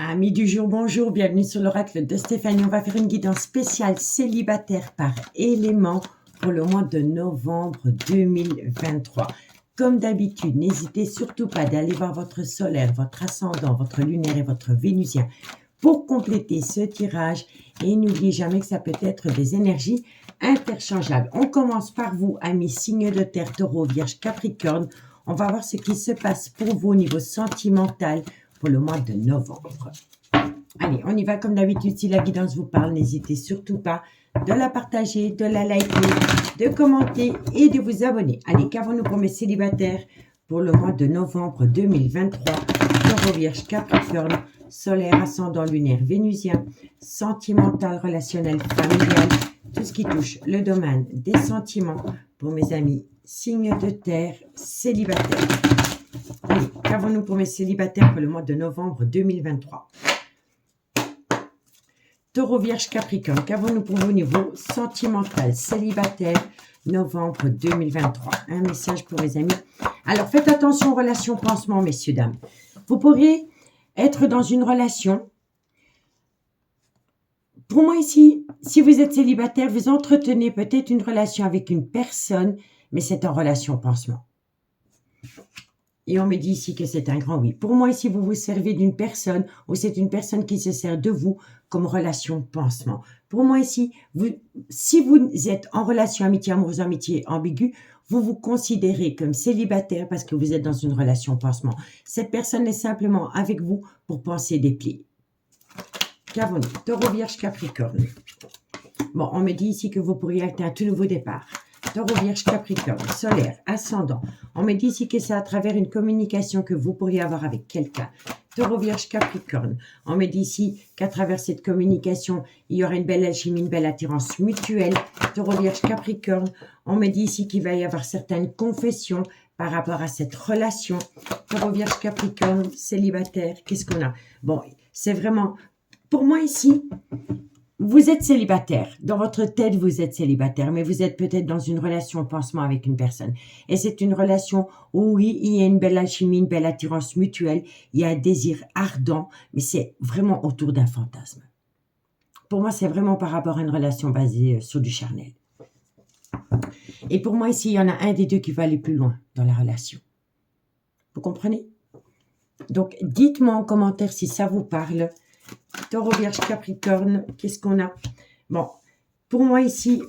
Amis du jour, bonjour, bienvenue sur l'oracle de Stéphanie. On va faire une guidance spéciale célibataire par élément pour le mois de novembre 2023. Comme d'habitude, n'hésitez surtout pas d'aller voir votre solaire, votre ascendant, votre lunaire et votre vénusien pour compléter ce tirage. Et n'oubliez jamais que ça peut être des énergies interchangeables. On commence par vous, amis signes de terre, taureau, vierge, capricorne. On va voir ce qui se passe pour vous au niveau sentimental pour le mois de novembre. Allez, on y va comme d'habitude. Si la guidance vous parle, n'hésitez surtout pas de la partager, de la liker, de commenter et de vous abonner. Allez, qu'avons-nous pour mes célibataires pour le mois de novembre 2023? Taureau, vierge, capricorne, solaire, ascendant, lunaire, vénusien, sentimental, relationnel, familial, tout ce qui touche le domaine des sentiments pour mes amis signes de terre célibataires. Allez, qu'avons-nous pour mes célibataires pour le mois de novembre 2023? Taureau, vierge, capricorne, qu'avons-nous pour vous au niveau sentimental, célibataire, novembre 2023? Un message pour mes amis. Alors, faites attention aux relations pansement, messieurs, dames. Vous pourriez être dans une relation. Pour moi ici, si vous êtes célibataire, vous entretenez peut-être une relation avec une personne, mais c'est en relation pansement. Et on me dit ici que c'est un grand oui. Pour moi, ici, vous vous servez d'une personne ou c'est une personne qui se sert de vous comme relation pansement. Pour moi, ici, si vous êtes en relation amitié, amoureuse, amitié ambiguë, vous vous considérez comme célibataire parce que vous êtes dans une relation pansement. Cette personne est simplement avec vous pour panser des plis. Qu'avons-nous? Taureau, vierge, capricorne. Bon, on me dit ici que vous pourriez être un tout nouveau départ. Taureau, vierge, capricorne, solaire, ascendant. On me dit ici que c'est à travers une communication que vous pourriez avoir avec quelqu'un. Taureau, vierge, capricorne. On me dit ici qu'à travers cette communication, il y aura une belle alchimie, une belle attirance mutuelle. Taureau, vierge, capricorne. On me dit ici qu'il va y avoir certaines confessions par rapport à cette relation. Taureau, vierge, capricorne, célibataire. Qu'est-ce qu'on a? Bon, c'est vraiment... Pour moi ici... Vous êtes célibataire. Dans votre tête, vous êtes célibataire, mais vous êtes peut-être dans une relation pansement avec une personne. Et c'est une relation où, oui, il y a une belle alchimie, une belle attirance mutuelle, il y a un désir ardent, mais c'est vraiment autour d'un fantasme. Pour moi, c'est vraiment par rapport à une relation basée sur du charnel. Et pour moi, ici, il y en a un des deux qui va aller plus loin dans la relation. Vous comprenez? Donc, dites-moi en commentaire si ça vous parle. Taureau, vierge, capricorne, qu'est-ce qu'on a? Bon, pour moi ici,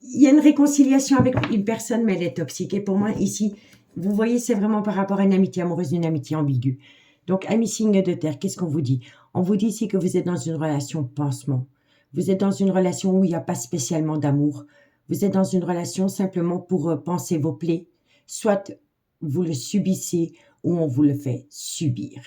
il y a une réconciliation avec une personne, mais elle est toxique. Et pour moi ici, vous voyez, c'est vraiment par rapport à une amitié amoureuse, une amitié ambiguë. Donc, amis signes de terre, qu'est-ce qu'on vous dit? On vous dit ici que vous êtes dans une relation pansement. Vous êtes dans une relation où il n'y a pas spécialement d'amour. Vous êtes dans une relation simplement pour panser vos plaies. Soit vous le subissez, ou on vous le fait subir.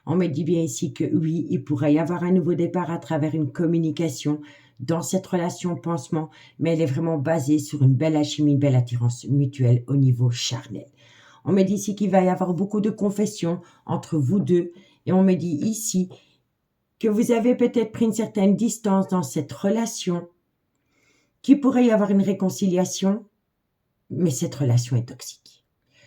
On me dit bien ici que oui, il pourrait y avoir un nouveau départ à travers une communication dans cette relation pansement, mais elle est vraiment basée sur une belle alchimie, une belle attirance mutuelle au niveau charnel. On me dit ici qu'il va y avoir beaucoup de confessions entre vous deux, et on me dit ici que vous avez peut-être pris une certaine distance dans cette relation, qu'il pourrait y avoir une réconciliation, mais cette relation est toxique.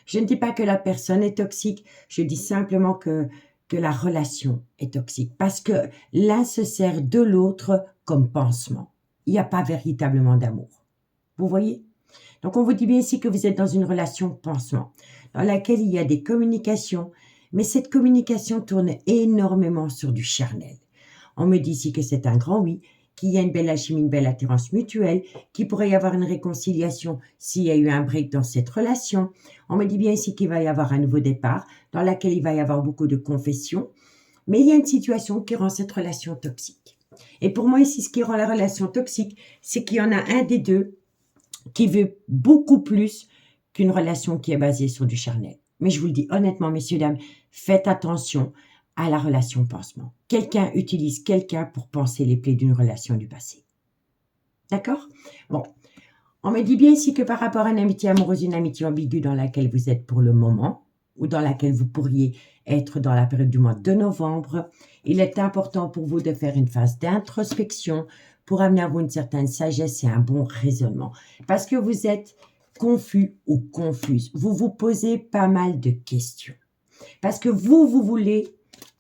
Je ne dis pas que la personne est toxique, je dis simplement que la relation est toxique. Parce que l'un se sert de l'autre comme pansement. Il n'y a pas véritablement d'amour. Vous voyez? Donc on vous dit bien ici que vous êtes dans une relation pansement, dans laquelle il y a des communications, mais cette communication tourne énormément sur du charnel. On me dit ici que c'est un grand oui, qu'il y a une belle alchimie, une belle attirance mutuelle, qu'il pourrait y avoir une réconciliation s'il y a eu un break dans cette relation. On me dit bien ici qu'il va y avoir un nouveau départ, dans laquelle il va y avoir beaucoup de confessions, mais il y a une situation qui rend cette relation toxique. Et pour moi ici, ce qui rend la relation toxique, c'est qu'il y en a un des deux qui veut beaucoup plus qu'une relation qui est basée sur du charnel. Mais je vous le dis honnêtement, messieurs, dames, faites attention à la relation pansement. Quelqu'un utilise quelqu'un pour panser les plaies d'une relation du passé. D'accord? Bon, on me dit bien ici que par rapport à une amitié amoureuse, une amitié ambiguë dans laquelle vous êtes pour le moment, ou dans laquelle vous pourriez être dans la période du mois de novembre, il est important pour vous de faire une phase d'introspection pour amener à vous une certaine sagesse et un bon raisonnement. Parce que vous êtes confus ou confuse. Vous vous posez pas mal de questions. Parce que vous voulez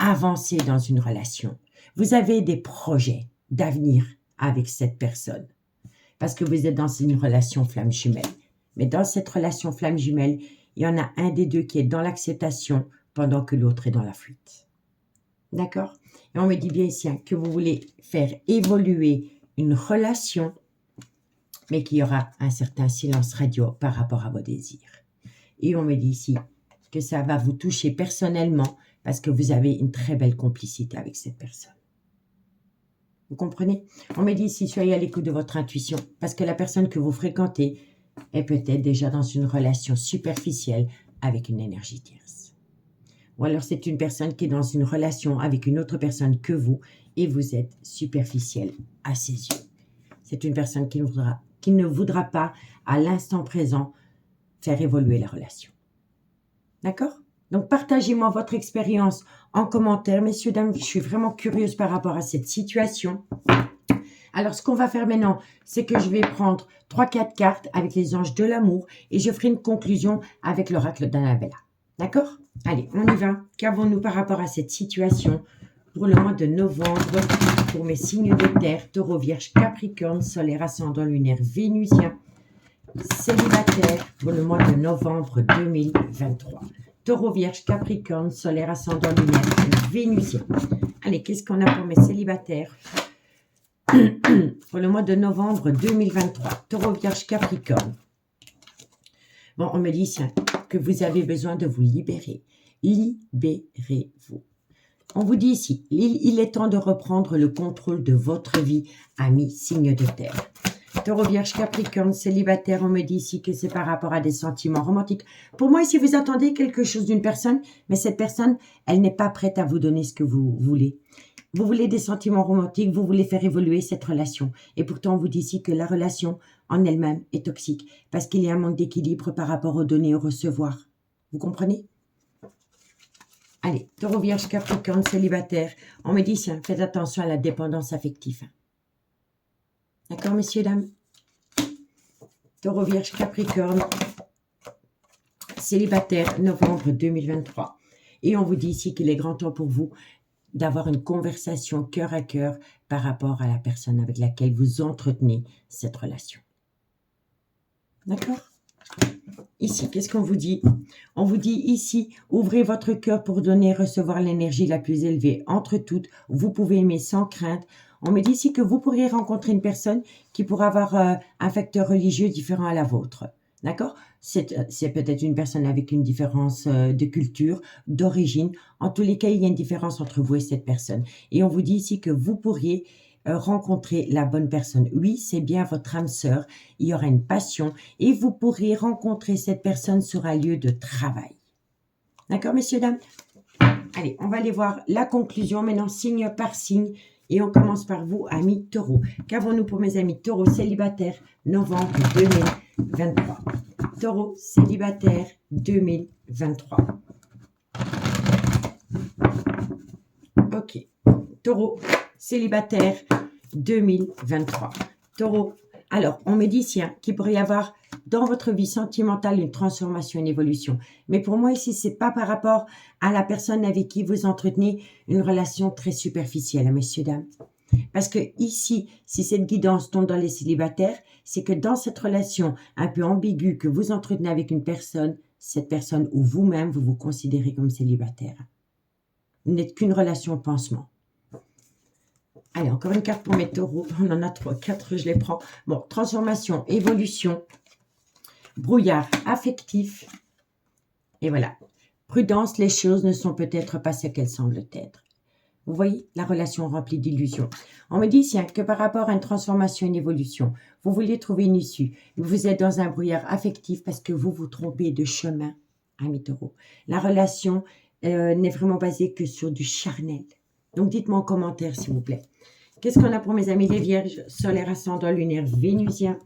avancer dans une relation. Vous avez des projets d'avenir avec cette personne parce que vous êtes dans une relation flamme jumelle. Mais dans cette relation flamme jumelle, il y en a un des deux qui est dans l'acceptation pendant que l'autre est dans la fuite. D'accord? Et on me dit bien ici que vous voulez faire évoluer une relation, mais qu'il y aura un certain silence radio par rapport à vos désirs. Et on me dit ici que ça va vous toucher personnellement parce que vous avez une très belle complicité avec cette personne. Vous comprenez? On me dit ici, soyez à l'écoute de votre intuition parce que la personne que vous fréquentez est peut-être déjà dans une relation superficielle avec une énergie tierce. Ou alors c'est une personne qui est dans une relation avec une autre personne que vous et vous êtes superficiel à ses yeux. C'est une personne qui ne voudra pas à l'instant présent faire évoluer la relation. D'accord? Donc, partagez-moi votre expérience en commentaire. Messieurs, dames, je suis vraiment curieuse par rapport à cette situation. Alors, ce qu'on va faire maintenant, c'est que je vais prendre 3-4 cartes avec les anges de l'amour et je ferai une conclusion avec l'oracle d'Annabella. D'accord? Allez, on y va. Qu'avons-nous par rapport à cette situation pour le mois de novembre pour mes signes de terre, Taureau, Vierge, Capricorne, Solaire, Ascendant, Lunaire, Vénusien, célibataire pour le mois de novembre 2023. Taureau, Vierge, Capricorne, Solaire, Ascendant, Lunaire, Vénusien. Allez, qu'est-ce qu'on a pour mes célibataires pour le mois de novembre 2023. Taureau, Vierge, Capricorne. Bon, on me dit ici que vous avez besoin de vous libérer. Libérez-vous. On vous dit ici, il est temps de reprendre le contrôle de votre vie, amis, signe de terre. Taureau, Vierge, Capricorne, célibataire, on me dit ici que c'est par rapport à des sentiments romantiques. Pour moi, ici, vous attendez quelque chose d'une personne, mais cette personne, elle n'est pas prête à vous donner ce que vous voulez. Vous voulez des sentiments romantiques, vous voulez faire évoluer cette relation. Et pourtant, on vous dit ici que la relation en elle-même est toxique parce qu'il y a un manque d'équilibre par rapport aux données et au recevoir. Vous comprenez? Allez, Taureau, Vierge, Capricorne, célibataire. On me dit, faites attention à la dépendance affective. D'accord, messieurs, dames? Taureau, Vierge, Capricorne, célibataire, novembre 2023. Et on vous dit ici qu'il est grand temps pour vous d'avoir une conversation cœur à cœur par rapport à la personne avec laquelle vous entretenez cette relation. D'accord? Ici, qu'est-ce qu'on vous dit? On vous dit ici, ouvrez votre cœur pour donner et recevoir l'énergie la plus élevée. Entre toutes, vous pouvez aimer sans crainte. On me dit ici que vous pourriez rencontrer une personne qui pourra avoir un facteur religieux différent à la vôtre. D'accord? C'est peut-être une personne avec une différence de culture, d'origine. En tous les cas, il y a une différence entre vous et cette personne. Et on vous dit ici que vous pourriez rencontrer la bonne personne. Oui, c'est bien votre âme sœur. Il y aura une passion et vous pourrez rencontrer cette personne sur un lieu de travail. D'accord, messieurs, dames? Allez, on va aller voir la conclusion maintenant, signe par signe. Et on commence par vous, amis taureaux. Qu'avons-nous pour mes amis taureaux célibataires, novembre 2023? Taureau célibataire 2023. Ok. Taureau célibataire 2023. Taureau. Alors, on me dit ici qu'il pourrait y avoir dans votre vie sentimentale une transformation, une évolution. Mais pour moi ici, c'est pas par rapport à la personne avec qui vous entretenez une relation très superficielle, hein, messieurs, dames. Parce que ici, si cette guidance tombe dans les célibataires, c'est que dans cette relation un peu ambiguë que vous entretenez avec une personne, cette personne ou vous-même, vous vous considérez comme célibataire. Vous n'êtes qu'une relation pansement. Allez, encore une carte pour mes taureaux. On en a 3, 4, je les prends. Bon, transformation, évolution, brouillard affectif. Et voilà. Prudence, les choses ne sont peut-être pas ce qu'elles semblent être. Vous voyez, la relation remplie d'illusions. On me dit ici que par rapport à une transformation, une évolution, vous vouliez trouver une issue. Vous êtes dans un brouillard affectif parce que vous vous trompez de chemin, amis taureaux. La relation n'est vraiment basée que sur du charnel. Donc, dites-moi en commentaire, s'il vous plaît. Qu'est-ce qu'on a pour mes amis les vierges, solaire, ascendant, lunaire, vénusien,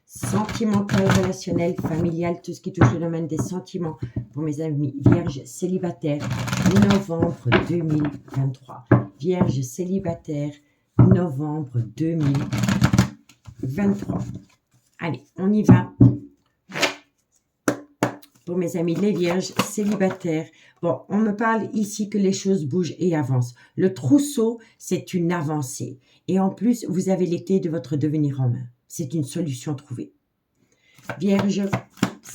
sentimental, relationnel, familial, tout ce qui touche le domaine des sentiments pour mes amis vierges célibataires, novembre 2023. Vierge célibataire, novembre 2023. Allez, on y va. pour mes amis les vierges célibataires. Bon, on me parle ici que les choses bougent et avancent. Le trousseau, c'est une avancée. Et en plus, vous avez les clés de votre devenir en main. C'est une solution trouvée. Vierge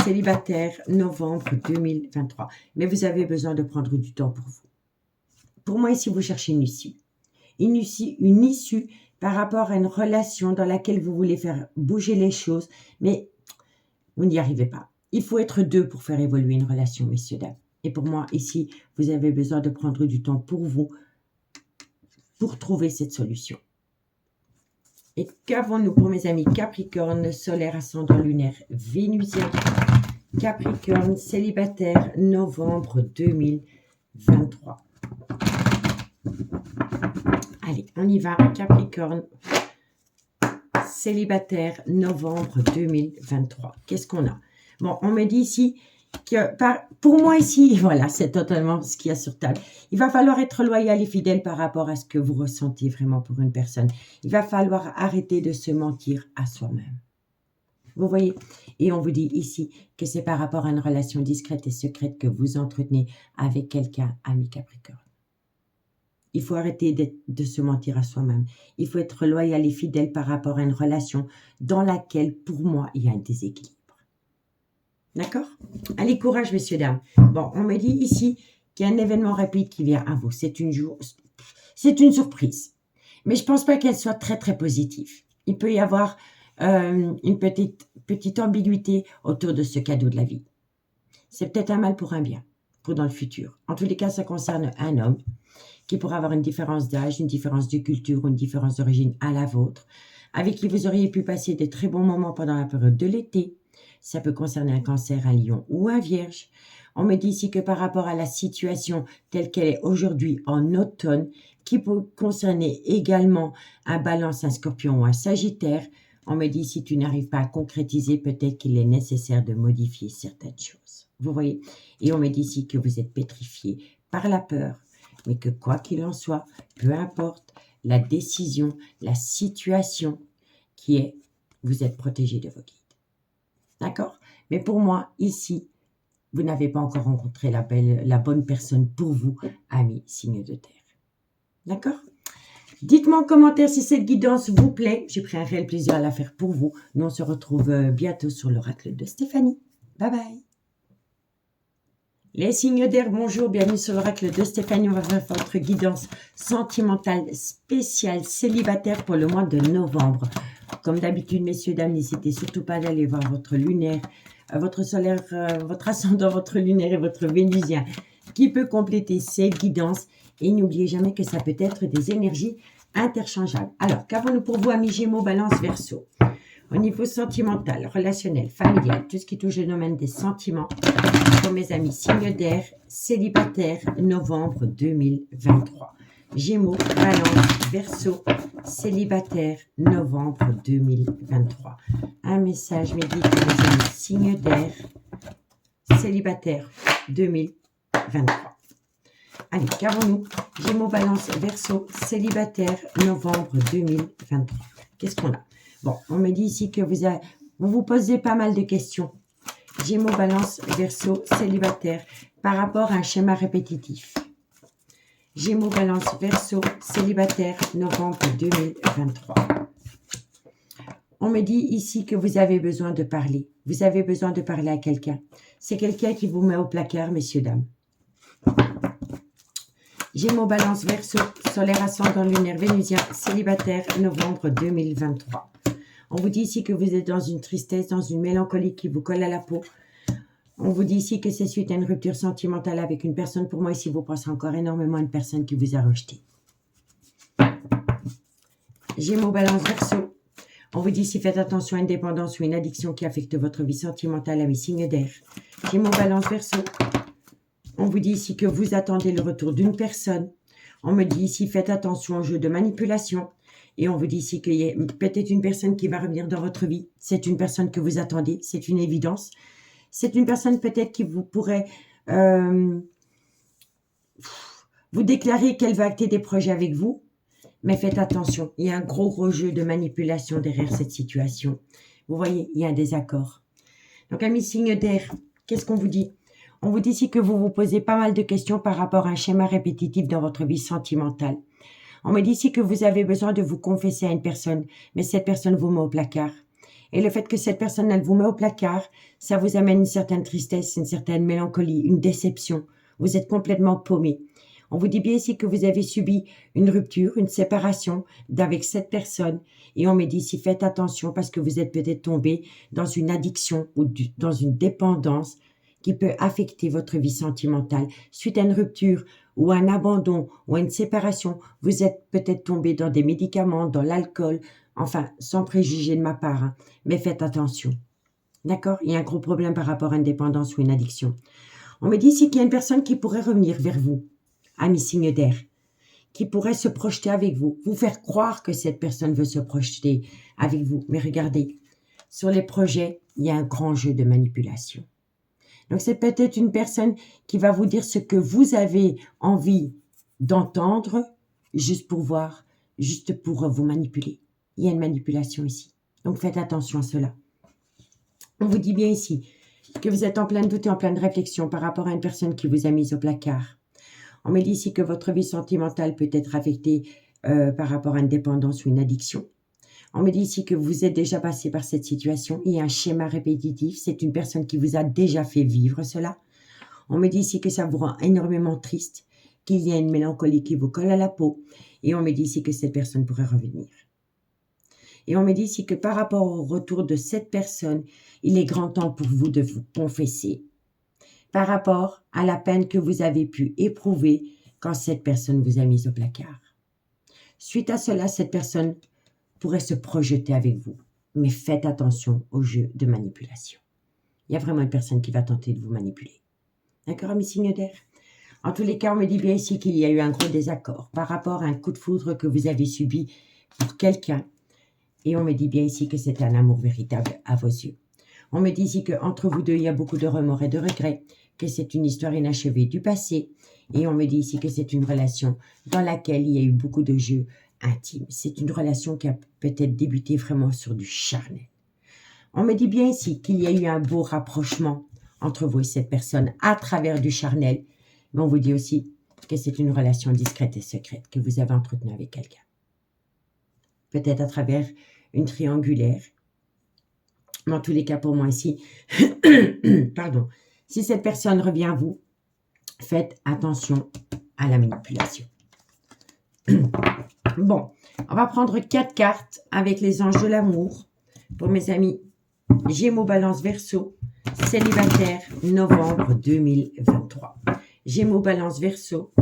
célibataire, novembre 2023. Mais vous avez besoin de prendre du temps pour vous. Pour moi, ici, vous cherchez une issue. Une issue par rapport à une relation dans laquelle vous voulez faire bouger les choses, mais vous n'y arrivez pas. Il faut être deux pour faire évoluer une relation, messieurs, dames. Et pour moi, ici, vous avez besoin de prendre du temps pour vous, pour trouver cette solution. Et qu'avons-nous pour mes amis Capricorne, solaire, ascendant lunaire, vénusien, Capricorne, célibataire, novembre 2023. Allez, on y va. Capricorne, célibataire, novembre 2023. Qu'est-ce qu'on a? Bon, on me dit ici que pour moi ici, voilà, c'est totalement ce qu'il y a sur table. Il va falloir être loyal et fidèle par rapport à ce que vous ressentez vraiment pour une personne. Il va falloir arrêter de se mentir à soi-même. Vous voyez? Et on vous dit ici que c'est par rapport à une relation discrète et secrète que vous entretenez avec quelqu'un, ami Capricorne. Il faut arrêter de se mentir à soi-même. Il faut être loyal et fidèle par rapport à une relation dans laquelle, pour moi, il y a un déséquilibre. D'accord? Allez, courage, messieurs, dames. Bon, on me dit ici qu'il y a un événement rapide qui vient à vous. C'est une surprise. Mais je ne pense pas qu'elle soit très, très positive. Il peut y avoir une petite ambiguïté autour de ce cadeau de la vie. C'est peut-être un mal pour un bien, pour dans le futur. En tous les cas, ça concerne un homme qui pourra avoir une différence d'âge, une différence de culture ou une différence d'origine à la vôtre, avec qui vous auriez pu passer de très bons moments pendant la période de l'été. Ça peut concerner un cancer, un lion ou un vierge. On me dit ici que par rapport à la situation telle qu'elle est aujourd'hui en automne, qui peut concerner également un balance, un scorpion ou un sagittaire, on me dit si tu n'arrives pas à concrétiser, peut-être qu'il est nécessaire de modifier certaines choses. Vous voyez? Et on me dit ici que vous êtes pétrifié par la peur, mais que quoi qu'il en soit, peu importe la décision, la situation qui est, vous êtes protégé de vos guides. D'accord? Mais pour moi, ici, vous n'avez pas encore rencontré la bonne personne pour vous, amis signe de terre. D'accord? Dites-moi en commentaire si cette guidance vous plaît. J'ai pris un réel plaisir à la faire pour vous. Nous, on se retrouve bientôt sur l'oracle de Stéphanie. Bye bye! Les signes d'air, bonjour, bienvenue sur l'oracle de Stéphanie. On va faire votre guidance sentimentale spéciale célibataire pour le mois de novembre. Comme d'habitude, messieurs, dames, n'hésitez surtout pas d'aller voir votre lunaire, votre solaire, votre ascendant, votre lunaire et votre vénusien qui peut compléter cette guidance. Et n'oubliez jamais que ça peut être des énergies interchangeables. Alors, qu'avons-nous pour vous, amis Gémeaux, Balance, Verseau? Au niveau sentimental, relationnel, familial, tout ce qui touche le domaine des sentiments, pour mes amis signes d'air, célibataire, novembre 2023. Gémeaux, Balance, Verseau, célibataire, novembre 2023. Un message médical pour mes amis signes d'air, célibataire, 2023. Allez, qu'avons-nous? Gémeaux, Balance, Verseau, célibataire, novembre 2023. Qu'est-ce qu'on a? Bon, on me dit ici que vous vous posez pas mal de questions. Gémeaux, Balance, Verseau, célibataire, par rapport à un schéma répétitif. Gémeaux, Balance, Verseau, célibataire, novembre 2023. On me dit ici que vous avez besoin de parler. Vous avez besoin de parler à quelqu'un. C'est quelqu'un qui vous met au placard, messieurs, dames. Gémeaux, Balance, Verseau, solaire, ascendant, lunaire, vénusien, célibataire, novembre 2023. On vous dit ici que vous êtes dans une tristesse, dans une mélancolie qui vous colle à la peau. On vous dit ici que c'est suite à une rupture sentimentale avec une personne. Pour moi, ici, vous pensez encore énormément à une personne qui vous a rejeté. Gémeaux, Balance, Verseau. On vous dit ici, faites attention à une dépendance ou une addiction qui affecte votre vie sentimentale, amis signes d'air. Gémeaux, Balance, Verseau. On vous dit ici que vous attendez le retour d'une personne. On me dit ici, faites attention au jeu de manipulation. Et on vous dit ici qu'il y a peut-être une personne qui va revenir dans votre vie. C'est une personne que vous attendez, c'est une évidence. C'est une personne peut-être qui vous pourrait vous déclarer qu'elle va acter des projets avec vous. Mais faites attention, il y a un gros jeu de manipulation derrière cette situation. Vous voyez, il y a un désaccord. Donc, amis signes d'air, Qu'est-ce qu'on vous dit? On vous dit ici que vous vous posez pas mal de questions par rapport à un schéma répétitif dans votre vie sentimentale. On me dit ici que vous avez besoin de vous confesser à une personne, mais cette personne vous met au placard. Et le fait que cette personne, elle vous met au placard, ça vous amène une certaine tristesse, une certaine mélancolie, une déception. Vous êtes complètement paumé. On vous dit bien ici que vous avez subi une rupture, une séparation d'avec cette personne. Et on me dit ici, faites attention parce que vous êtes peut-être tombé dans une addiction ou dans une dépendance qui peut affecter votre vie sentimentale. Suite à une rupture ou un abandon ou à une séparation, vous êtes peut-être tombé dans des médicaments, dans l'alcool, enfin, sans préjugé de ma part, hein, mais faites attention. D'accord? Il y a un gros problème par rapport à une dépendance ou une addiction. On me dit ici qu'il y a une personne qui pourrait revenir vers vous, ami signe d'air, qui pourrait se projeter avec vous, vous faire croire que cette personne veut se projeter avec vous. Mais regardez, sur les projets, il y a un grand jeu de manipulation. Donc, c'est peut-être une personne qui va vous dire ce que vous avez envie d'entendre, juste pour voir, juste pour vous manipuler. Il y a une manipulation ici. Donc, faites attention à cela. On vous dit bien ici que vous êtes en plein doute et en pleine réflexion par rapport à une personne qui vous a mise au placard. On me dit ici que votre vie sentimentale peut être affectée par rapport à une dépendance ou une addiction. On me dit ici que vous êtes déjà passé par cette situation. Il y a un schéma répétitif. C'est une personne qui vous a déjà fait vivre cela. On me dit ici que ça vous rend énormément triste, qu'il y a une mélancolie qui vous colle à la peau. Et on me dit ici que cette personne pourrait revenir. Et on me dit ici que par rapport au retour de cette personne, il est grand temps pour vous de vous confesser. Par rapport à la peine que vous avez pu éprouver quand cette personne vous a mis au placard. Suite à cela, cette personne pourrait se projeter avec vous. Mais faites attention au jeu de manipulation. Il y a vraiment une personne qui va tenter de vous manipuler. D'accord, mes signes d'air? En tous les cas, on me dit bien ici qu'il y a eu un gros désaccord par rapport à un coup de foudre que vous avez subi pour quelqu'un. Et on me dit bien ici que c'est un amour véritable à vos yeux. On me dit ici qu'entre vous deux, il y a beaucoup de remords et de regrets, que c'est une histoire inachevée du passé. Et on me dit ici que c'est une relation dans laquelle il y a eu beaucoup de jeux intime. C'est une relation qui a peut-être débuté vraiment sur du charnel. On me dit bien ici qu'il y a eu un beau rapprochement entre vous et cette personne à travers du charnel. Mais on vous dit aussi que c'est une relation discrète et secrète que vous avez entretenue avec quelqu'un. Peut-être à travers une triangulaire. Mais en tous les cas, pour moi ici, pardon, si cette personne revient à vous, faites attention à la manipulation. Bon, on va prendre 4 cartes avec les anges de l'amour pour mes amis Gémeaux, Balance, Verseau, célibataire, novembre 2023. Gémeaux, Balance, Verseau,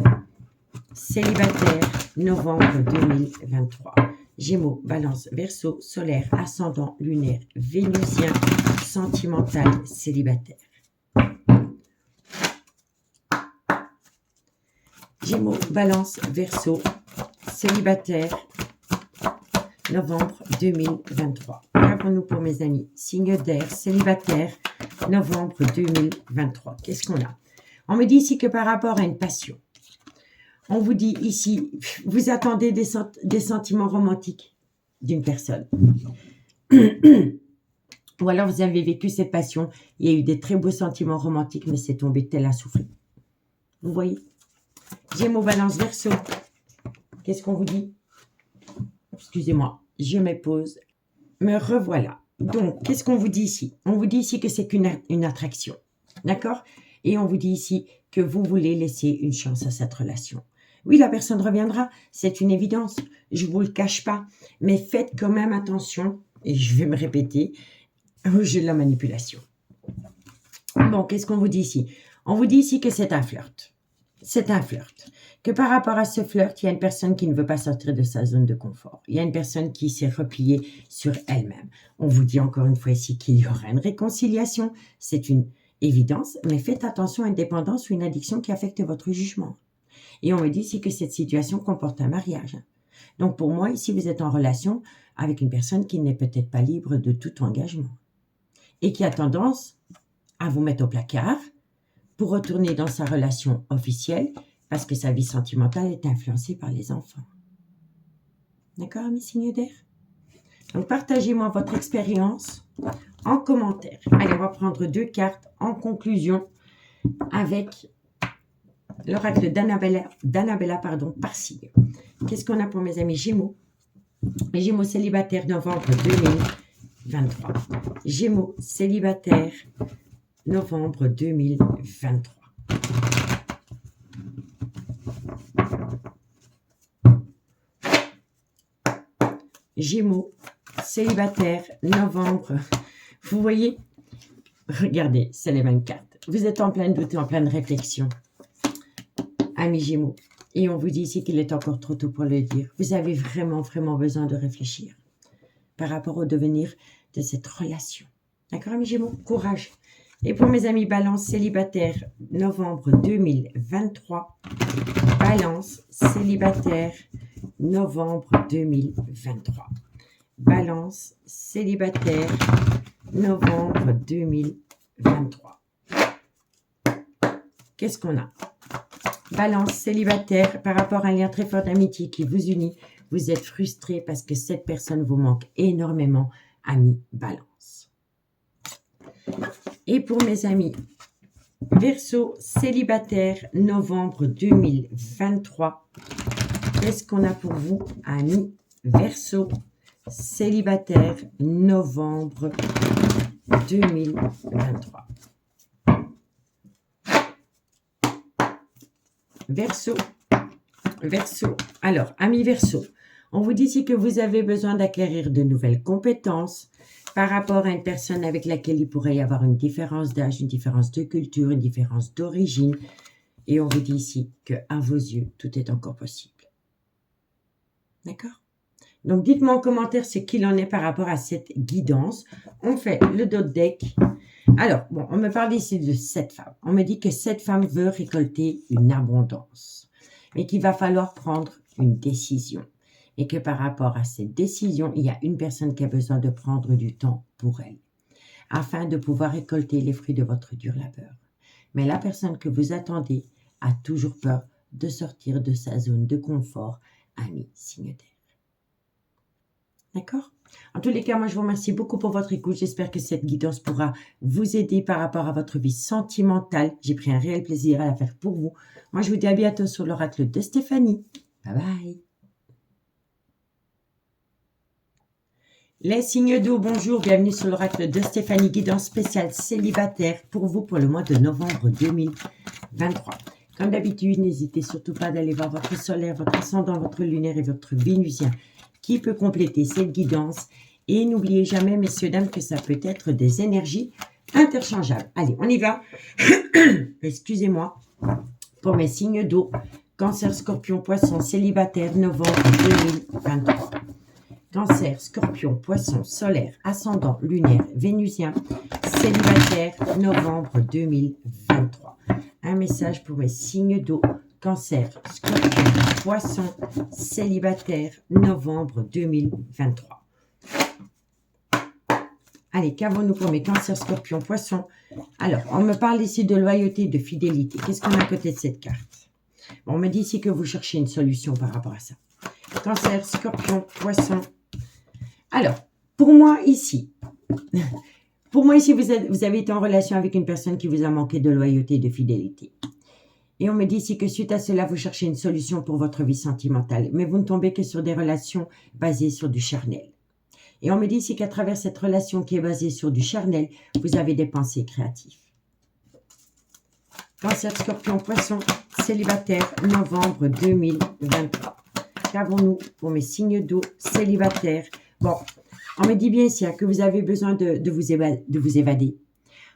célibataire, novembre 2023. Gémeaux, Balance, Verseau, solaire, ascendant, lunaire, vénusien, sentimental, célibataire. Gémeaux, Balance, Verseau, célibataire, novembre 2023. Qu'avons-nous pour mes amis? Signe d'air, célibataire, novembre 2023. Qu'est-ce qu'on a? On me dit ici que par rapport à une passion, on vous dit ici, vous attendez des sentiments romantiques d'une personne. Ou alors vous avez vécu cette passion, il y a eu des très beaux sentiments romantiques, mais c'est tombé tel un souffle. Vous voyez? Gémeaux, Balance, Verseau. Qu'est-ce qu'on vous dit? Excusez-moi, je me pose. Me revoilà. Donc, qu'est-ce qu'on vous dit ici? On vous dit ici que c'est qu'une attraction. D'accord? Et on vous dit ici que vous voulez laisser une chance à cette relation. Oui, la personne reviendra, c'est une évidence. Je ne vous le cache pas. Mais faites quand même attention, et je vais me répéter, au jeu de la manipulation. Bon, qu'est-ce qu'on vous dit ici? On vous dit ici que c'est un flirt. C'est un flirt. Que par rapport à ce flirt, il y a une personne qui ne veut pas sortir de sa zone de confort. Il y a une personne qui s'est repliée sur elle-même. On vous dit encore une fois ici qu'il y aura une réconciliation. C'est une évidence, mais faites attention à une dépendance ou une addiction qui affecte votre jugement. Et on me dit ici que cette situation comporte un mariage. Donc pour moi, ici, vous êtes en relation avec une personne qui n'est peut-être pas libre de tout engagement et qui a tendance à vous mettre au placard pour retourner dans sa relation officielle parce que sa vie sentimentale est influencée par les enfants. D'accord, mes signes d'air? Donc, partagez-moi votre expérience en commentaire. Allez, on va prendre 2 cartes en conclusion avec l'oracle d'Annabella par signe. Qu'est-ce qu'on a pour mes amis Gémeaux? Les Gémeaux célibataires, novembre 2023. Gémeaux célibataires, novembre 2023. Gémeaux célibataires, novembre. Vous voyez? Regardez, c'est les mêmes cartes. Vous êtes en plein doute et en pleine réflexion. Amis Gémeaux. Et on vous dit ici qu'il est encore trop tôt pour le dire. Vous avez vraiment, vraiment besoin de réfléchir par rapport au devenir de cette relation. D'accord, amis Gémeaux? Courage. Et pour mes amis Balance célibataire, novembre 2023. Balance célibataire, novembre 2023. Balance célibataire, novembre 2023. Qu'est-ce qu'on a? Balance célibataire, par rapport à un lien très fort d'amitié qui vous unit, vous êtes frustré parce que cette personne vous manque énormément, amis Balance. Et pour mes amis Verseau célibataire, novembre 2023, qu'est-ce qu'on a pour vous, amis Verseau célibataire, novembre 2023. Verseau. Alors, amis Verseau, on vous dit ici que vous avez besoin d'acquérir de nouvelles compétences par rapport à une personne avec laquelle il pourrait y avoir une différence d'âge, une différence de culture, une différence d'origine. Et on vous dit ici qu'à vos yeux, tout est encore possible. D'accord? Donc, dites-moi en commentaire ce qu'il en est par rapport à cette guidance. On fait le dos de deck. Alors, bon, on me parle ici de cette femme. On me dit que cette femme veut récolter une abondance, mais qu'il va falloir prendre une décision. Et que par rapport à cette décision, il y a une personne qui a besoin de prendre du temps pour elle, afin de pouvoir récolter les fruits de votre dur labeur. Mais la personne que vous attendez a toujours peur de sortir de sa zone de confort, ami signe terre. D'accord? En tous les cas, moi, je vous remercie beaucoup pour votre écoute. J'espère que cette guidance pourra vous aider par rapport à votre vie sentimentale. J'ai pris un réel plaisir à la faire pour vous. Moi, je vous dis à bientôt sur l'oracle de Stéphanie. Bye bye. Les signes d'eau, bonjour, bienvenue sur l'oracle de Stéphanie, guidance spéciale célibataire pour vous pour le mois de novembre 2023. Comme d'habitude, n'hésitez surtout pas d'aller voir votre solaire, votre ascendant, votre lunaire et votre vénusien qui peut compléter cette guidance. Et n'oubliez jamais, messieurs, dames, que ça peut être des énergies interchangeables. Allez, on y va. Excusez-moi. Pour mes signes d'eau, Cancer, Scorpion, Poisson, célibataire, novembre 2023. Cancer, Scorpion, Poisson, solaire, ascendant, lunaire, vénusien, célibataire, novembre 2023. Un message pour mes signes d'eau. Cancer, Scorpion, Poisson, célibataire, novembre 2023. Allez, qu'avons-nous pour mes Cancer, Scorpion, Poisson? Alors, on me parle ici de loyauté, de fidélité. Qu'est-ce qu'on a à côté de cette carte? Bon, on me dit ici que vous cherchez une solution par rapport à ça. Cancer, Scorpion, Poisson. Alors, pour moi ici, vous avez été en relation avec une personne qui vous a manqué de loyauté et de fidélité. Et on me dit ici que suite à cela, vous cherchez une solution pour votre vie sentimentale. Mais vous ne tombez que sur des relations basées sur du charnel. Et on me dit ici qu'à travers cette relation qui est basée sur du charnel, vous avez des pensées créatives. Cancer, Scorpion, Poisson, célibataire, novembre 2023. Qu'avons-nous pour mes signes d'eau célibataires? Bon, on me dit bien ici que vous avez besoin de vous évader.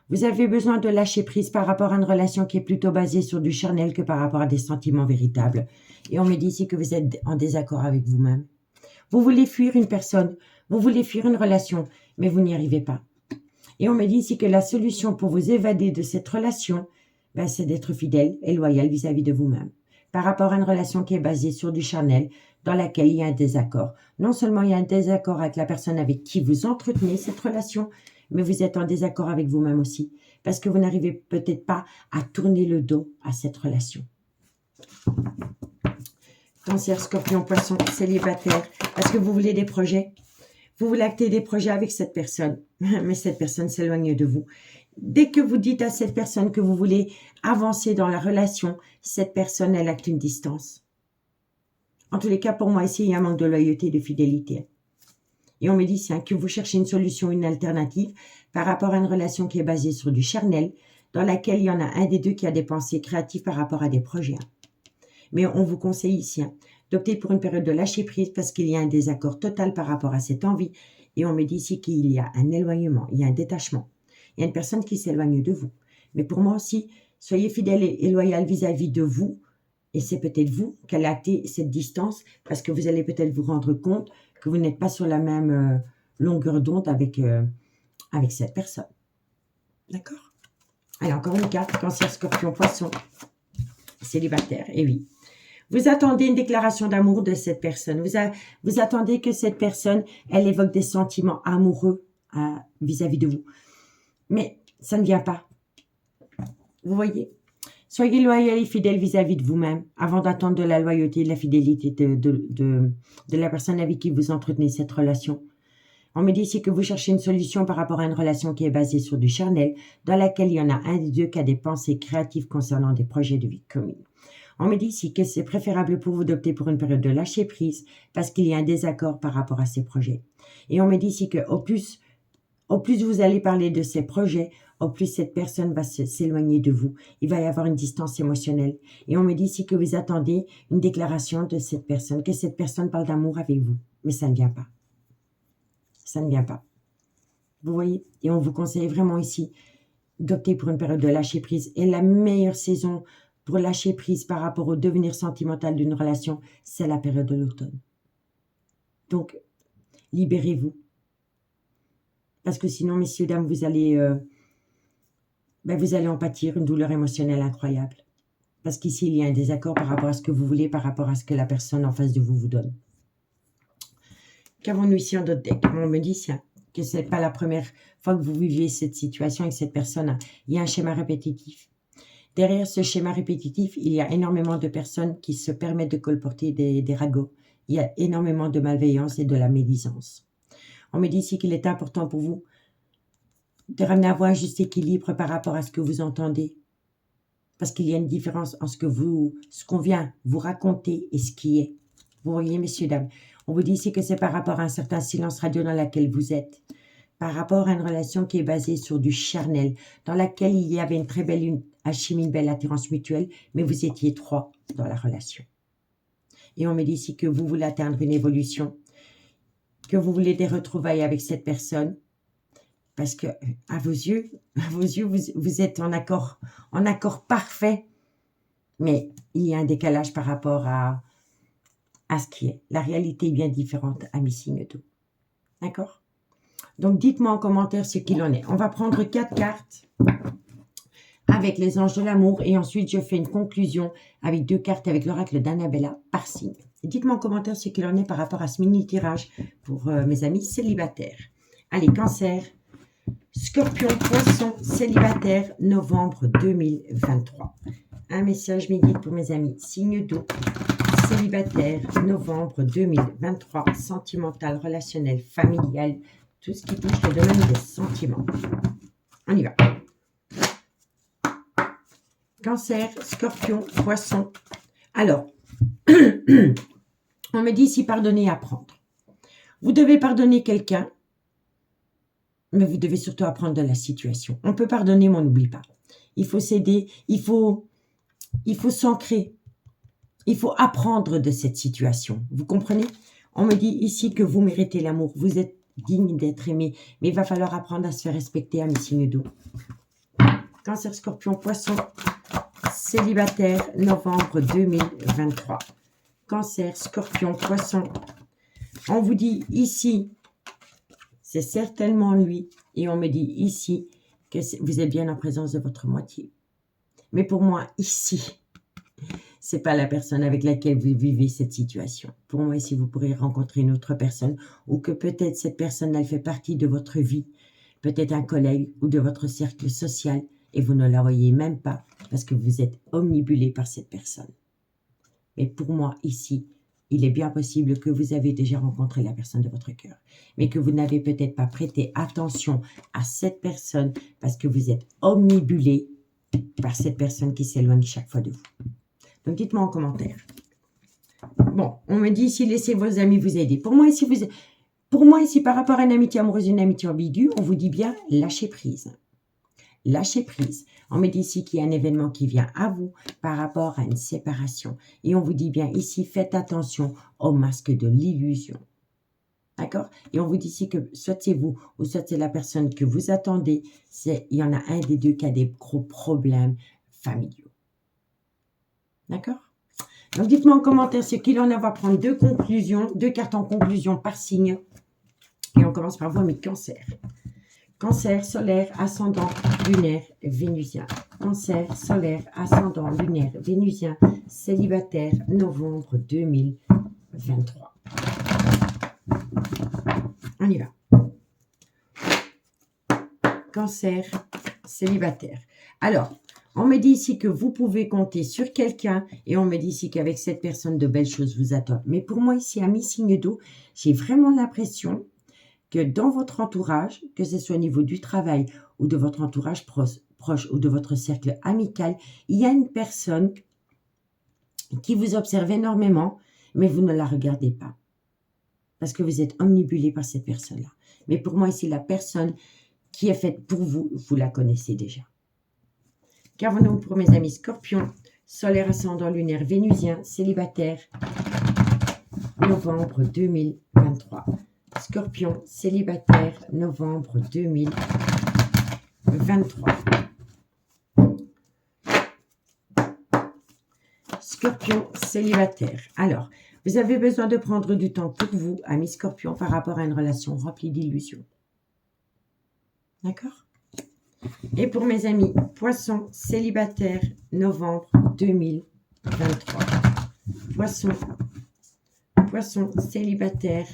Vous avez besoin de lâcher prise par rapport à une relation qui est plutôt basée sur du charnel que par rapport à des sentiments véritables. Et on me dit ici que vous êtes en désaccord avec vous-même. Vous voulez fuir une personne, vous voulez fuir une relation, mais vous n'y arrivez pas. Et on me dit ici que la solution pour vous évader de cette relation, c'est d'être fidèle et loyal vis-à-vis de vous-même. Par rapport à une relation qui est basée sur du charnel, dans laquelle il y a un désaccord. Non seulement il y a un désaccord avec la personne avec qui vous entretenez cette relation, mais vous êtes en désaccord avec vous-même aussi, parce que vous n'arrivez peut-être pas à tourner le dos à cette relation. Cancer, Scorpion, Poisson, célibataire, parce que vous voulez des projets. Vous voulez acter des projets avec cette personne, mais cette personne s'éloigne de vous. Dès que vous dites à cette personne que vous voulez avancer dans la relation, cette personne, elle acte une distance. En tous les cas, pour moi, ici, il y a un manque de loyauté et de fidélité. Et on me dit que vous cherchez une solution, une alternative par rapport à une relation qui est basée sur du charnel, dans laquelle il y en a un des deux qui a des pensées créatives par rapport à des projets. Mais on vous conseille ici d'opter pour une période de lâcher prise parce qu'il y a un désaccord total par rapport à cette envie. Et on me dit ici qu'il y a un éloignement, il y a un détachement. Il y a une personne qui s'éloigne de vous. Mais pour moi aussi, soyez fidèle et loyal vis-à-vis de vous. Et c'est peut-être vous qui allez acter cette distance parce que vous allez peut-être vous rendre compte que vous n'êtes pas sur la même longueur d'onde avec cette personne. D'accord? Allez, encore une carte, Cancer, Scorpion, Poisson, célibataire. Et oui, vous attendez une déclaration d'amour de cette personne. Vous attendez que cette personne, elle évoque des sentiments amoureux vis-à-vis de vous. Mais ça ne vient pas. Vous voyez? Soyez loyal et fidèle vis-à-vis de vous-même avant d'attendre de la loyauté et de la fidélité de la personne avec qui vous entretenez cette relation. On me dit ici que vous cherchez une solution par rapport à une relation qui est basée sur du charnel, dans laquelle il y en a un des deux qui a des pensées créatives concernant des projets de vie commune. On me dit ici que c'est préférable pour vous d'opter pour une période de lâcher prise parce qu'il y a un désaccord par rapport à ces projets. Et on me dit ici que au plus vous allez parler de ces projets, au plus cette personne va s'éloigner de vous. Il va y avoir une distance émotionnelle. Et on me dit ici que vous attendez une déclaration de cette personne, que cette personne parle d'amour avec vous. Mais ça ne vient pas. Ça ne vient pas. Vous voyez? Et on vous conseille vraiment ici d'opter pour une période de lâcher prise. Et la meilleure saison pour lâcher prise par rapport au devenir sentimental d'une relation, c'est la période de l'automne. Donc, libérez-vous. Parce que sinon, messieurs, dames, vous allez en pâtir une douleur émotionnelle incroyable. Parce qu'ici, il y a un désaccord par rapport à ce que vous voulez, par rapport à ce que la personne en face de vous donne. Qu'avons-nous ici en d'autres decks? On me dit que ce n'est pas la première fois que vous vivez cette situation avec cette personne. Il y a un schéma répétitif. Derrière ce schéma répétitif, il y a énormément de personnes qui se permettent de colporter des ragots. Il y a énormément de malveillance et de la médisance. On me dit ici qu'il est important pour vous de ramener à vous un juste équilibre par rapport à ce que vous entendez. Parce qu'il y a une différence en ce qu'on vient vous raconter et ce qui est. Vous voyez, messieurs, dames, on vous dit ici que c'est par rapport à un certain silence radio dans lequel vous êtes. Par rapport à une relation qui est basée sur du charnel, dans laquelle il y avait une très belle alchimie, une belle attirance mutuelle, mais vous étiez trois dans la relation. Et on me dit ici que vous voulez atteindre une évolution, que vous voulez des retrouvailles avec cette personne, parce que à vos yeux, vous êtes en accord parfait, mais il y a un décalage par rapport à ce qui est. La réalité est bien différente, amis signes d'eau. D'accord? Donc, dites-moi en commentaire ce qu'il en est. On va prendre 4 cartes avec les anges de l'amour et ensuite, je fais une conclusion avec 2 cartes avec l'oracle d'Annabella par signe. Dites-moi en commentaire ce qu'il en est par rapport à ce mini-tirage pour mes amis célibataires. Allez, Cancer, Scorpion, Poisson, célibataire, novembre 2023. Un message midi pour mes amis signes d'eau, célibataire, novembre 2023, sentimental, relationnel, familial, tout ce qui touche le domaine des sentiments. On y va. Cancer, Scorpion, Poisson. Alors, on me dit ici pardonner et apprendre. Vous devez pardonner quelqu'un, mais vous devez surtout apprendre de la situation. On peut pardonner, mais on n'oublie pas. Il faut s'aider, il faut s'ancrer. Il faut apprendre de cette situation. Vous comprenez? On me dit ici que vous méritez l'amour. Vous êtes digne d'être aimé, mais il va falloir apprendre à se faire respecter à mes signes d'eau. Cancer, Scorpion, Poisson, célibataire, novembre 2023. Cancer, Scorpion, Poisson. On vous dit ici, c'est certainement lui. Et on me dit ici que vous êtes bien en présence de votre moitié. Mais pour moi, ici, c'est pas la personne avec laquelle vous vivez cette situation. Pour moi, ici, vous pourrez rencontrer une autre personne ou que peut-être cette personne, elle fait partie de votre vie, peut-être un collègue ou de votre cercle social et vous ne la voyez même pas parce que vous êtes omnibulé par cette personne. Mais pour moi, ici, il est bien possible que vous avez déjà rencontré la personne de votre cœur, mais que vous n'avez peut-être pas prêté attention à cette personne parce que vous êtes omnibulé par cette personne qui s'éloigne chaque fois de vous. Donc, dites-moi en commentaire. Bon, on me dit ici, laissez vos amis vous aider. Pour moi, ici, par rapport à une amitié amoureuse, une amitié ambiguë, on vous dit bien lâcher prise. Lâcher prise. On me dit ici qu'il y a un événement qui vient à vous par rapport à une séparation. Et on vous dit bien ici, faites attention au masque de l'illusion. D'accord? Et on vous dit ici que soit c'est vous ou soit c'est la personne que vous attendez, il y en a un des deux qui a des gros problèmes familiaux. D'accord? Donc, dites-moi en commentaire ce qu'il en est. On va prendre deux cartes en conclusion par signe. Et on commence par vous, amis Cancer. Cancer, solaire, ascendant, lunaire, vénusien. Cancer, solaire, ascendant, lunaire, vénusien, célibataire, novembre 2023. On y va. Cancer, célibataire. Alors, on me dit ici que vous pouvez compter sur quelqu'un et on me dit ici qu'avec cette personne, de belles choses vous attendent. Mais pour moi, ici, à mi-signe d'eau, j'ai vraiment l'impression que dans votre entourage, que ce soit au niveau du travail ou de votre entourage proche ou de votre cercle amical, il y a une personne qui vous observe énormément, mais vous ne la regardez pas. Parce que vous êtes omnibulé par cette personne-là. Mais pour moi, ici, la personne qui est faite pour vous, vous la connaissez déjà. Qu'avons-nous pour mes amis Scorpion, solaire, ascendant, lunaire, vénusien, célibataire, novembre 2023. Scorpion, célibataire, novembre 2023. Scorpion, célibataire. Alors, vous avez besoin de prendre du temps pour vous, amis Scorpion, par rapport à une relation remplie d'illusions. D'accord? Et pour mes amis Poisson, célibataire, novembre 2023. Poisson, célibataire,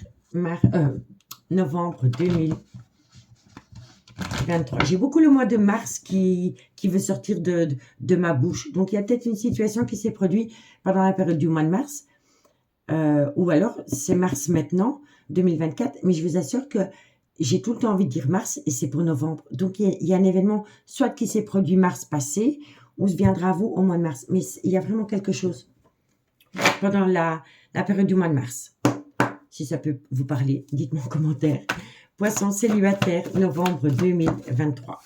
novembre 2023. J'ai beaucoup le mois de mars qui veut sortir de ma bouche. Donc, il y a peut-être une situation qui s'est produite pendant la période du mois de mars. Ou alors, c'est mars maintenant, 2024. Mais je vous assure que j'ai tout le temps envie de dire mars et c'est pour novembre. Donc, il y a un événement soit qui s'est produit mars passé ou se viendra à vous au mois de mars. Mais il y a vraiment quelque chose pendant la période du mois de mars. Si ça peut vous parler, dites-moi en commentaire. Poisson, célibataire, novembre 2023.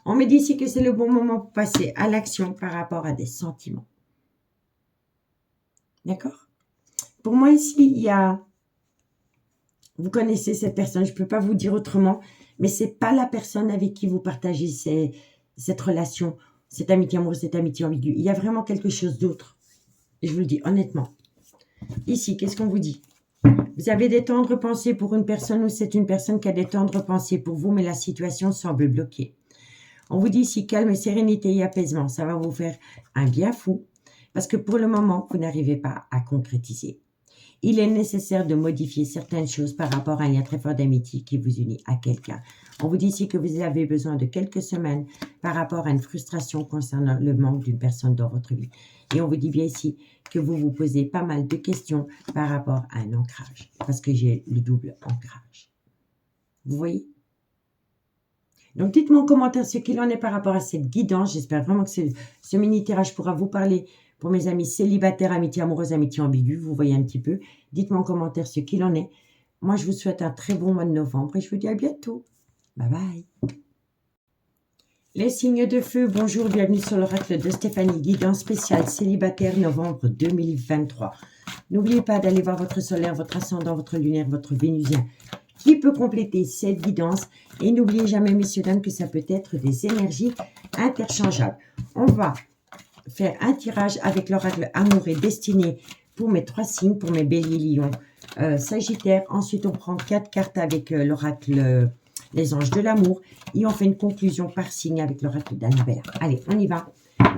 On me dit ici que c'est le bon moment pour passer à l'action par rapport à des sentiments. D'accord? Pour moi, ici, il y a... Vous connaissez cette personne, je ne peux pas vous dire autrement, mais ce n'est pas la personne avec qui vous partagez cette relation, cette amitié amoureuse, cette amitié ambiguë. Il y a vraiment quelque chose d'autre. Et je vous le dis honnêtement. Ici, qu'est-ce qu'on vous dit? Vous avez des tendres pensées pour une personne ou c'est une personne qui a des tendres pensées pour vous, mais la situation semble bloquée. On vous dit ici calme, sérénité et apaisement. Ça va vous faire un bien fou parce que pour le moment, vous n'arrivez pas à concrétiser. Il est nécessaire de modifier certaines choses par rapport à un lien très fort d'amitié qui vous unit à quelqu'un. On vous dit ici que vous avez besoin de quelques semaines par rapport à une frustration concernant le manque d'une personne dans votre vie. Et on vous dit bien ici que vous vous posez pas mal de questions par rapport à un ancrage. Parce que j'ai le double ancrage. Vous voyez? Donc, dites-moi en commentaire ce qu'il en est par rapport à cette guidance. J'espère vraiment que ce mini-tirage pourra vous parler pour mes amis célibataires, amitié amoureuse, amitié ambiguë. Vous voyez un petit peu. Dites-moi en commentaire ce qu'il en est. Moi, je vous souhaite un très bon mois de novembre et je vous dis à bientôt. Bye bye. Les signes de feu, bonjour, bienvenue sur l'oracle de Stéphanie, guidance spéciale célibataire novembre 2023. N'oubliez pas d'aller voir votre solaire, votre ascendant, votre lunaire, votre vénusien qui peut compléter cette guidance. Et n'oubliez jamais, messieurs, dames, que ça peut être des énergies interchangeables. On va faire un tirage avec l'oracle amour et destinée pour mes 3 signes, pour mes béliers, lions, sagittaire. Ensuite, on prend 4 cartes avec l'oracle les anges de l'amour et on fait une conclusion par signe avec l'oracle d'Annabelle. Allez, on y va.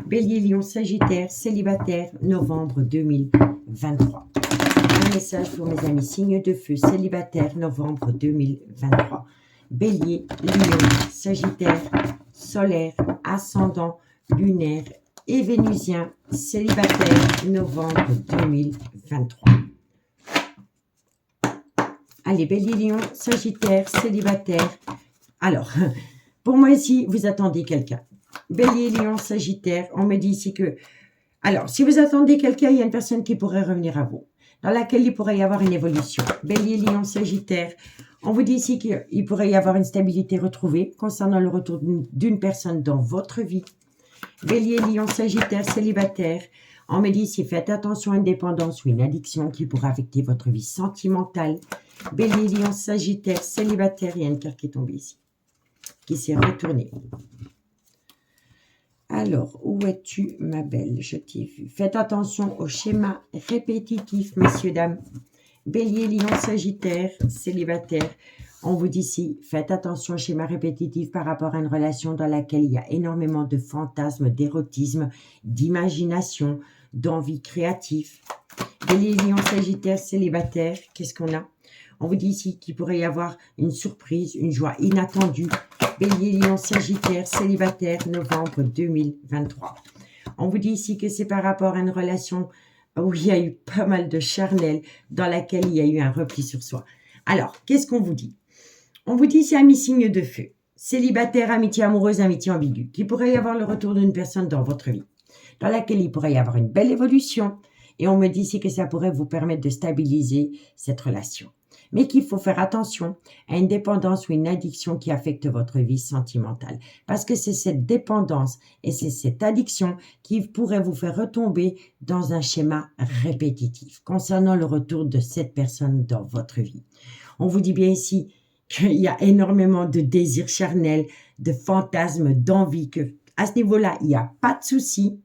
Bélier, lion, sagittaire, célibataire, novembre 2023. Un message pour mes amis signes de feu, célibataire, novembre 2023. Bélier, lion, sagittaire, solaire, ascendant, lunaire et vénusien, célibataire, novembre 2023. Allez, Bélier, Lion, Sagittaire, célibataire. Alors, pour moi ici, vous attendez quelqu'un. Bélier, Lion, Sagittaire, on me dit ici que... Alors, si vous attendez quelqu'un, il y a une personne qui pourrait revenir à vous, dans laquelle il pourrait y avoir une évolution. Bélier, Lion, Sagittaire, on vous dit ici qu'il pourrait y avoir une stabilité retrouvée concernant le retour d'une personne dans votre vie. Bélier, Lion, Sagittaire, célibataire, on me dit ici, faites attention à une dépendance ou une addiction qui pourrait affecter votre vie sentimentale. Bélier, Lion, Sagittaire, célibataire, il y a une carte qui est tombée ici, qui s'est retournée. Alors, où es-tu, ma belle? Je t'ai vu. Faites attention au schéma répétitif, messieurs, dames. Bélier, Lion, Sagittaire, célibataire. On vous dit ici, faites attention au schéma répétitif par rapport à une relation dans laquelle il y a énormément de fantasmes, d'érotisme, d'imagination, d'envie créative. Bélier, Lion, Sagittaire, célibataire. Qu'est-ce qu'on a? On vous dit ici qu'il pourrait y avoir une surprise, une joie inattendue. Bélier, Lion, Sagittaire, célibataire, novembre 2023. On vous dit ici que c'est par rapport à une relation où il y a eu pas mal de charnel, dans laquelle il y a eu un repli sur soi. Alors, qu'est-ce qu'on vous dit? On vous dit c'est un signe de feu. Célibataire, amitié amoureuse, amitié ambiguë. Qu'il pourrait y avoir le retour d'une personne dans votre vie, dans laquelle il pourrait y avoir une belle évolution. Et on me dit ici que ça pourrait vous permettre de stabiliser cette relation. Mais qu'il faut faire attention à une dépendance ou une addiction qui affecte votre vie sentimentale. Parce que c'est cette dépendance et c'est cette addiction qui pourrait vous faire retomber dans un schéma répétitif concernant le retour de cette personne dans votre vie. On vous dit bien ici qu'il y a énormément de désirs charnels, de fantasmes, d'envie, que à ce niveau-là, il n'y a pas de souci,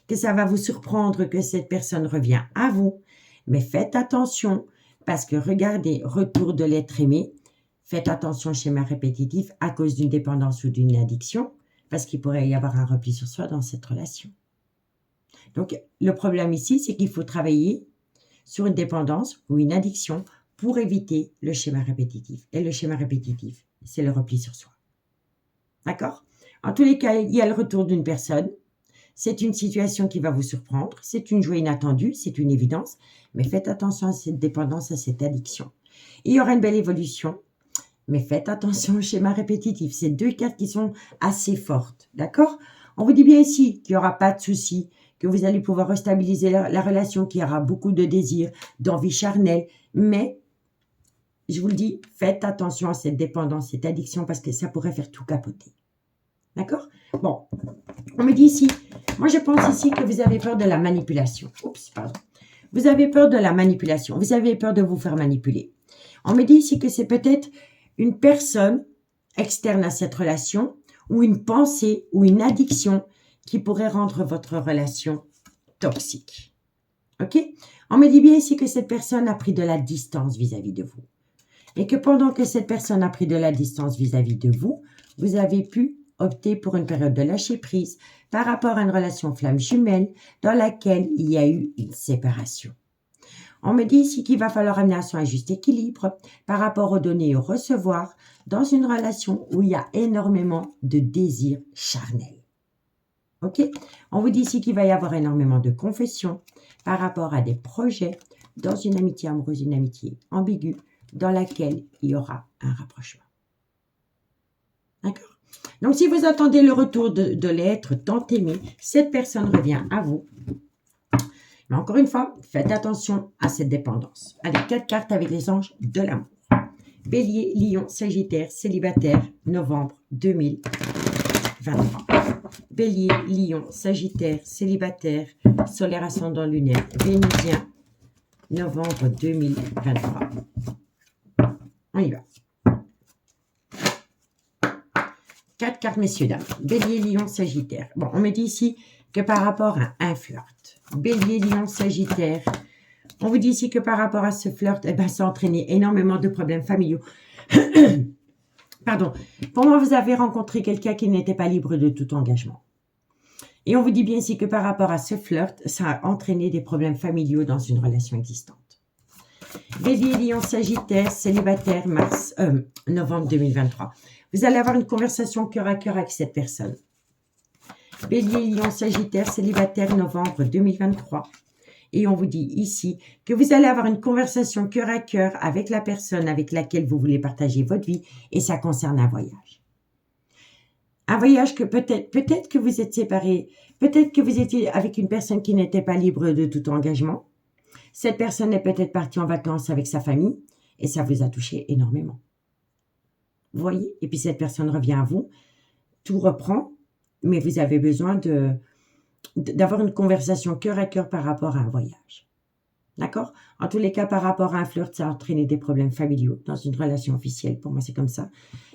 que ça va vous surprendre que cette personne revient à vous. Mais faites attention. Parce que regardez, retour de l'être aimé, faites attention au schéma répétitif à cause d'une dépendance ou d'une addiction, parce qu'il pourrait y avoir un repli sur soi dans cette relation. Donc, le problème ici, c'est qu'il faut travailler sur une dépendance ou une addiction pour éviter le schéma répétitif. Et le schéma répétitif, c'est le repli sur soi. D'accord? En tous les cas, il y a le retour d'une personne. C'est une situation qui va vous surprendre, c'est une joie inattendue, c'est une évidence, mais faites attention à cette dépendance, à cette addiction. Il y aura une belle évolution, mais faites attention au schéma répétitif. C'est deux cartes qui sont assez fortes, d'accord? On vous dit bien ici qu'il n'y aura pas de souci, que vous allez pouvoir restabiliser la relation, qu'il y aura beaucoup de désirs, d'envie charnelle, mais je vous le dis, faites attention à cette dépendance, cette addiction, parce que ça pourrait faire tout capoter. D'accord? Bon, on me dit ici, moi je pense ici que vous avez peur de la manipulation. Oups, pardon. Vous avez peur de la manipulation, vous avez peur de vous faire manipuler. On me dit ici que c'est peut-être une personne externe à cette relation ou une pensée ou une addiction qui pourrait rendre votre relation toxique. Ok? On me dit bien ici que cette personne a pris de la distance vis-à-vis de vous. Et que pendant que cette personne a pris de la distance vis-à-vis de vous, vous avez pu opter pour une période de lâcher prise par rapport à une relation flamme jumelle dans laquelle il y a eu une séparation. On me dit ici qu'il va falloir amener à son juste équilibre par rapport aux donner et au recevoir dans une relation où il y a énormément de désirs charnels. Ok? On vous dit ici qu'il va y avoir énormément de confessions par rapport à des projets dans une amitié amoureuse, une amitié ambiguë dans laquelle il y aura un rapprochement. D'accord? Donc, si vous attendez le retour de l'être tant aimé, cette personne revient à vous. Mais encore une fois, faites attention à cette dépendance. Allez, 4 cartes avec les anges de l'amour. Bélier, Lion, Sagittaire, célibataire, novembre 2023. Bélier, Lion, Sagittaire, célibataire, solaire ascendant lunaire, vénusien, novembre 2023. On y va. 4 cartes, messieurs, dames. Bélier, Lion, Sagittaire. Bon, on me dit ici que par rapport à un flirt. Bélier, Lion, Sagittaire. On vous dit ici que par rapport à ce flirt, eh ben, ça a entraîné énormément de problèmes familiaux. Pardon. Pour moi, vous avez rencontré quelqu'un qui n'était pas libre de tout engagement. Et on vous dit bien ici que par rapport à ce flirt, ça a entraîné des problèmes familiaux dans une relation existante. Bélier, Lion, Sagittaire, célibataire, novembre 2023. Vous allez avoir une conversation cœur à cœur avec cette personne. Bélier, Lion, Sagittaire, célibataire, novembre 2023. Et on vous dit ici que vous allez avoir une conversation cœur à cœur avec la personne avec laquelle vous voulez partager votre vie et ça concerne un voyage. Un voyage que peut-être que vous êtes séparés, peut-être que vous étiez avec une personne qui n'était pas libre de tout engagement. Cette personne est peut-être partie en vacances avec sa famille et ça vous a touché énormément. Vous voyez? Et puis cette personne revient à vous, tout reprend, mais vous avez besoin d'avoir une conversation cœur à cœur par rapport à un voyage. D'accord? En tous les cas, par rapport à un flirt, ça a entraîné des problèmes familiaux dans une relation officielle. Pour moi, c'est comme ça.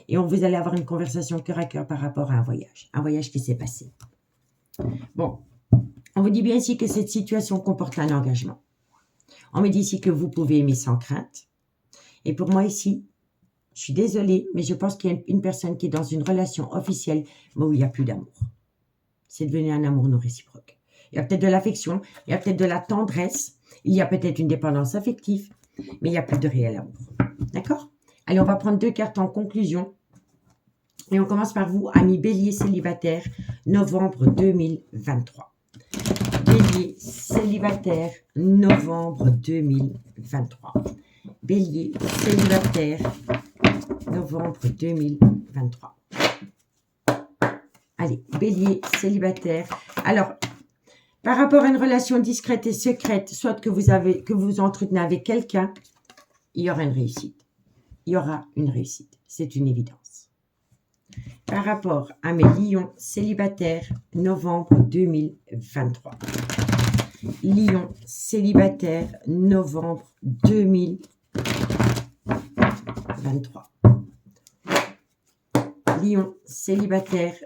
Et vous allez avoir une conversation cœur à cœur par rapport à un voyage qui s'est passé. Bon, on vous dit bien ici que cette situation comporte un engagement. On me dit ici que vous pouvez aimer sans crainte. Et pour moi ici, je suis désolée, mais je pense qu'il y a une personne qui est dans une relation officielle, mais où il n'y a plus d'amour. C'est devenu un amour non réciproque. Il y a peut-être de l'affection, il y a peut-être de la tendresse, il y a peut-être une dépendance affective, mais il n'y a plus de réel amour. D'accord? Allez, on va prendre 2 cartes en conclusion. Et on commence par vous, amis Bélier célibataire, novembre 2023. Bélier célibataire, novembre 2023. Bélier célibataire, novembre 2023. Allez, Bélier célibataire. Alors, par rapport à une relation discrète et secrète, soit que vous entretenez avec quelqu'un, il y aura une réussite. Il y aura une réussite. C'est une évidence. Par rapport à mes lions célibataires, novembre 2023. Lion célibataire, novembre 2023. Lion célibataire,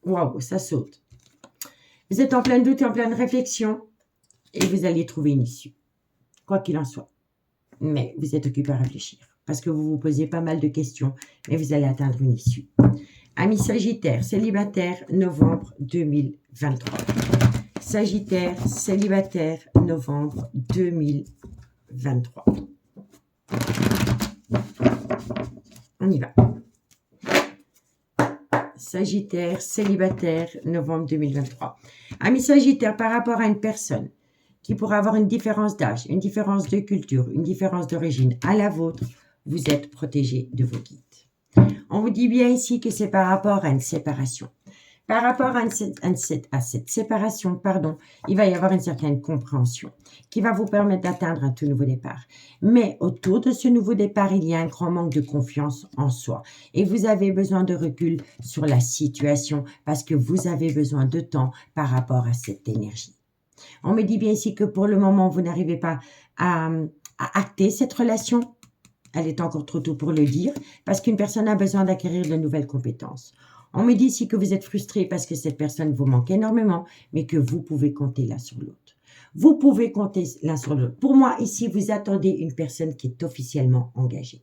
waouh, ça saute. Vous êtes en plein doute et en pleine réflexion et vous allez trouver une issue, quoi qu'il en soit. Mais vous êtes occupé à réfléchir parce que vous vous posez pas mal de questions, mais vous allez atteindre une issue. Amis Sagittaire, célibataire, novembre 2023. Sagittaire, célibataire, novembre 2023. On y va. Sagittaire, célibataire, novembre 2023. Amis Sagittaire, par rapport à une personne qui pourrait avoir une différence d'âge, une différence de culture, une différence d'origine à la vôtre, vous êtes protégé de vos guides. On vous dit bien ici que c'est par rapport à une séparation. Par rapport à cette séparation, il va y avoir une certaine compréhension qui va vous permettre d'atteindre un tout nouveau départ. Mais autour de ce nouveau départ, il y a un grand manque de confiance en soi. Et vous avez besoin de recul sur la situation parce que vous avez besoin de temps par rapport à cette énergie. On me dit bien ici que pour le moment, vous n'arrivez pas à acter cette relation. Elle est encore trop tôt pour le dire parce qu'une personne a besoin d'acquérir de nouvelles compétences. On me dit ici que vous êtes frustré parce que cette personne vous manque énormément, mais que vous pouvez compter l'un sur l'autre. Vous pouvez compter l'un sur l'autre. Pour moi, ici, vous attendez une personne qui est officiellement engagée.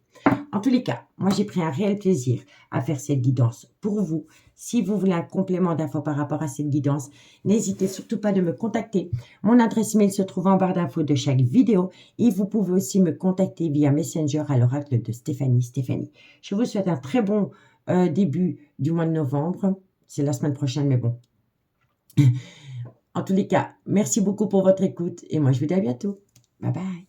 En tous les cas, moi, j'ai pris un réel plaisir à faire cette guidance pour vous. Si vous voulez un complément d'infos par rapport à cette guidance, n'hésitez surtout pas de me contacter. Mon adresse mail se trouve en barre d'infos de chaque vidéo et vous pouvez aussi me contacter via Messenger à l'oracle de Stéphanie. Je vous souhaite un très bon début du mois de novembre. C'est la semaine prochaine, mais bon. En tous les cas, merci beaucoup pour votre écoute et moi, je vous dis à bientôt. Bye bye.